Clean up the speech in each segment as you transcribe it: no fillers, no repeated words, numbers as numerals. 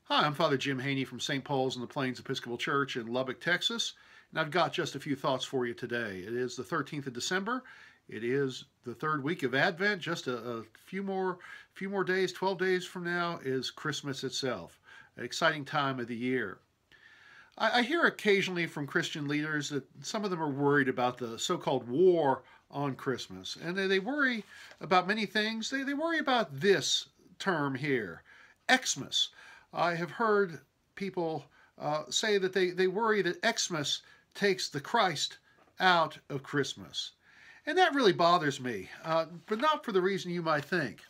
Hi, I'm Father Jim Haney from St. Paul's in the Plains Episcopal Church in Lubbock, Texas, and I've got just a few thoughts for you today. It is the 13th of December. It is the third week of Advent. Just a few more days, 12 days from now is Christmas itself, an exciting time of the year. I hear occasionally from Christian leaders that some of them are worried about the so-called war on Christmas, and they worry about many things. They worry about this term here, Xmas. I have heard people say that they worry that Xmas takes the Christ out of Christmas. And that really bothers me, but not for the reason you might think.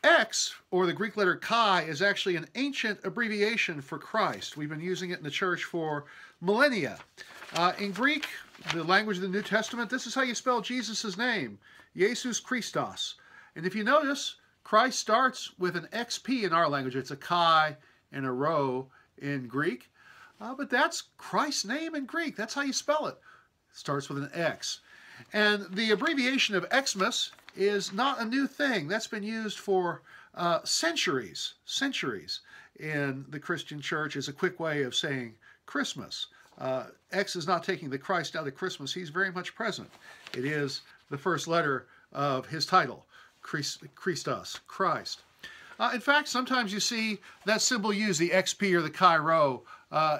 X, or the Greek letter chi, is actually an ancient abbreviation for Christ. We've been using it in the church for millennia. In Greek, the language of the New Testament, this is how you spell Jesus' name, Jesus Christos. And if you notice, Christ starts with an XP in our language. It's a chi and a rho in Greek. But that's Christ's name in Greek. That's how you spell it. It starts with an X. And the abbreviation of Xmas is not a new thing. That's been used for centuries in the Christian church as a quick way of saying Christmas. X is not taking the Christ out of Christmas. He's very much present. It is the first letter of his title, Christos, Christ. In fact, sometimes you see that symbol used, the XP or the chi rho,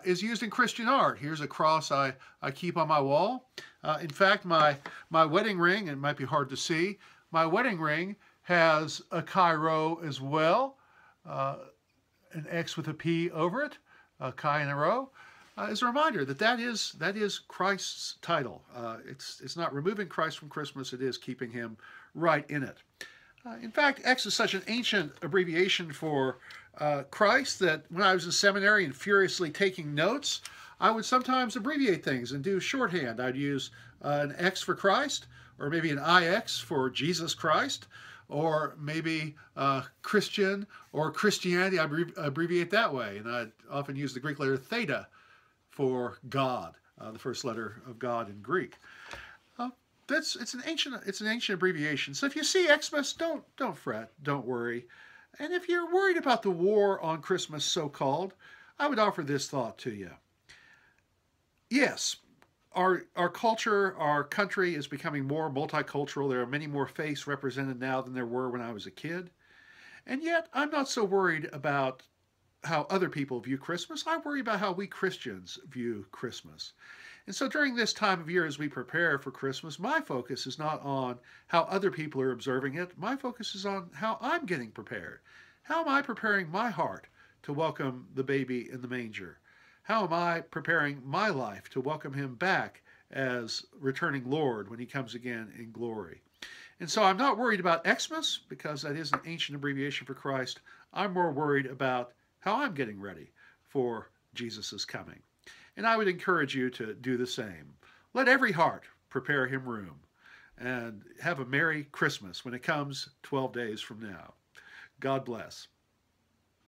is used in Christian art. Here's a cross I keep on my wall. In fact, my wedding ring, it might be hard to see, my wedding ring has a chi rho as well, an X with a P over it, a chi and a rho, as a reminder that that is Christ's title. It's not removing Christ from Christmas, it is keeping him right in it. In fact, X is such an ancient abbreviation for Christ that when I was in seminary and furiously taking notes, I would sometimes abbreviate things and do shorthand. I'd use an X for Christ, or maybe an IX for Jesus Christ, or maybe Christian or Christianity. I abbreviate that way, and I'd often use the Greek letter theta for God, the first letter of God in Greek. It's an ancient abbreviation. So if you see Xmas, don't fret, don't worry. And if you're worried about the war on Christmas, so-called, I would offer this thought to you. Yes, our culture, our country is becoming more multicultural. There are many more faiths represented now than there were when I was a kid. And yet, I'm not so worried about how other people view Christmas. I worry about how we Christians view Christmas. And so during this time of year as we prepare for Christmas, my focus is not on how other people are observing it. My focus is on how I'm getting prepared. How am I preparing my heart to welcome the baby in the manger? How am I preparing my life to welcome him back as returning Lord when he comes again in glory? And so I'm not worried about Xmas, because that is an ancient abbreviation for Christ. I'm more worried about how I'm getting ready for Jesus' coming. And I would encourage you to do the same. Let every heart prepare him room, and have a Merry Christmas when it comes 12 days from now. God bless.